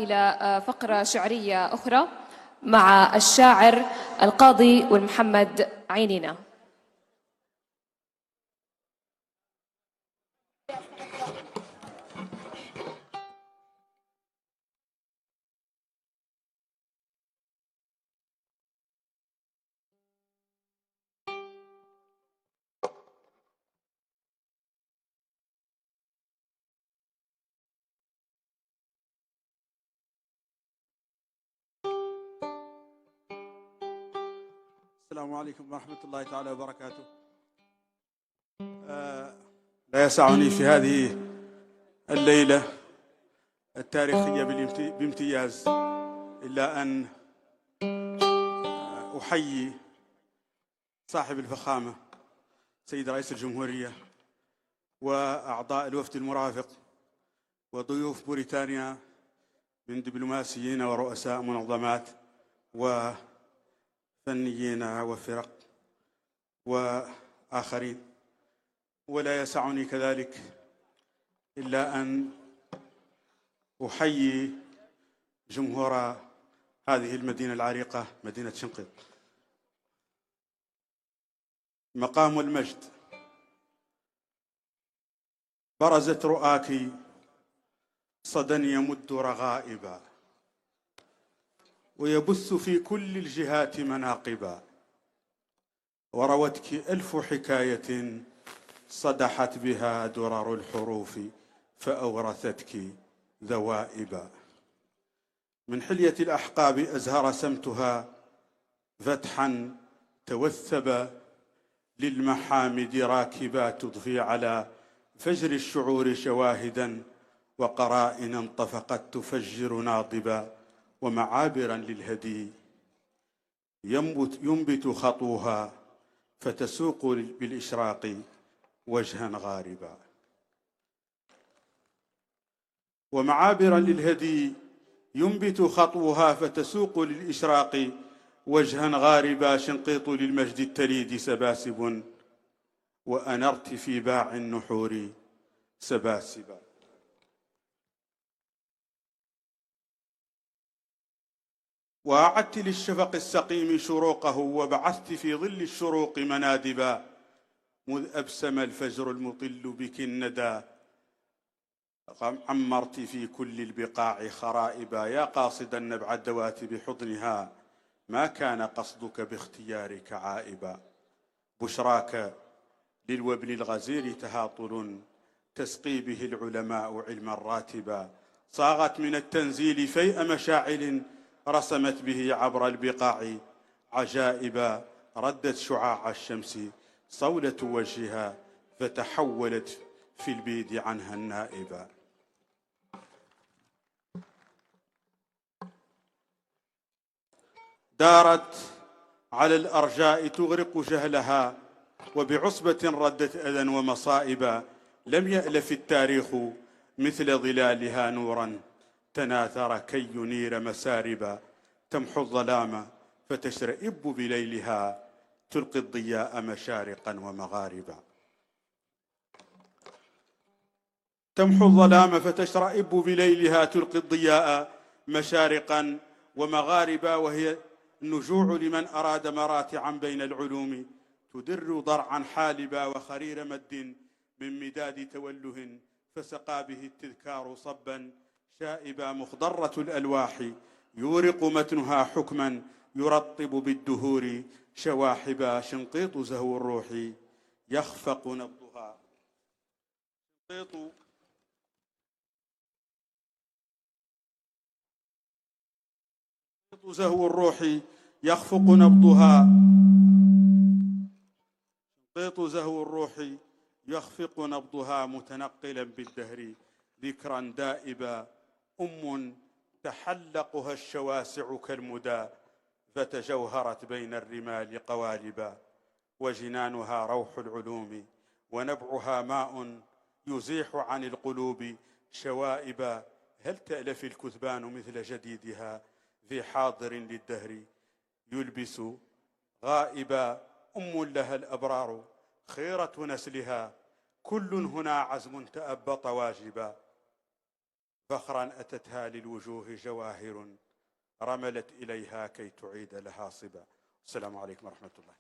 إلى فقرة شعرية أخرى مع الشاعر القاضي والمحمد عينينا. السلام عليكم ورحمة الله تعالى وبركاته. لا يسعني في هذه الليلة التاريخية بامتياز إلا أن أحيي صاحب الفخامة سيد رئيس الجمهورية وأعضاء الوفد المرافق وضيوف موريتانيا من دبلوماسيين ورؤساء منظمات وفنيين وفرق وآخرين. ولا يسعني كذلك إلا أن أحيي جمهور هذه المدينة العريقة مدينة شنقيط. مقام المجد برزت رؤاك صدى يمد رغائبا ويبث في كل الجهات مناقبا، وروتك ألف حكاية صدحت بها درر الحروف فأورثتك ذوائبا. من حلية الأحقاب أزهر سمتها فتحا توثب للمحامد راكبا، تضفي على فجر الشعور شواهدا وقرائنا انطفقت تفجر ناضبا، ومعابرا للهدي ينبت خطوها فتسوق بالإشراق وجها غاربا. ومعابرا للهدي ينبت خطوها فتسوق للإشراق وجها غاربا. شنقيط للمجد التليد سباسب وأنرت في باع النحور سباسبا. وأعدت للشفق السقيم شروقه وبعثت في ظل الشروق منادبا، مذ أبسم الفجر المطل بك الندى عمرت في كل البقاع خرائبا. يا قاصد النبع الدوات بحضنها ما كان قصدك باختيارك عائبا. بشراك للوبل الغزير تهاطل تسقي به العلماء علما راتبا. صاغت من التنزيل فيء مشاعل رسمت به عبر البقاع عجائبا. ردت شعاع الشمس صولة وجهها فتحولت في البيد عنها النائبة. دارت على الأرجاء تغرق جهلها وبعصبة ردت أذى ومصائبا. لم يألف التاريخ مثل ظلالها نورا تناثر كي ينير مساربا. تمحو الظلام فتشرئب بليلها تلقي الضياء مشارقا ومغاربا. تمحو الظلام فتشرئب بليلها تلقي الضياء مشارقا ومغاربا. وهي النجوع لمن أراد مراتعا بين العلوم تدر ضرعا حالبا وخرير مد من مداد توله فسقى به التذكار صبا شائبا. مخضرة الألواح يورق متنها حكما يرطب بالدهور شواحبا. شنقيط زهو الروح يخفق نبضها. شنقيط زهو الروح يخفق نبضها. شنقيط زهو الروح يخفق نبضها متنقلا بالدهر ذكرا دائبا. تحلقها الشواسع كالمدى فتجوهرت بين الرمال قوالبا. وجنانها روح العلوم ونبعها ماء يزيح عن القلوب شوائبا. هل تألف الكثبان مثل جديدها في حاضر للدهر يلبس غائبا. لها الأبرار خيرة نسلها كل هنا عزم تأبط واجبا. فخرا أتتها للوجوه جواهر رملت إليها كي تعيد لها صبا. السلام عليكم ورحمة الله.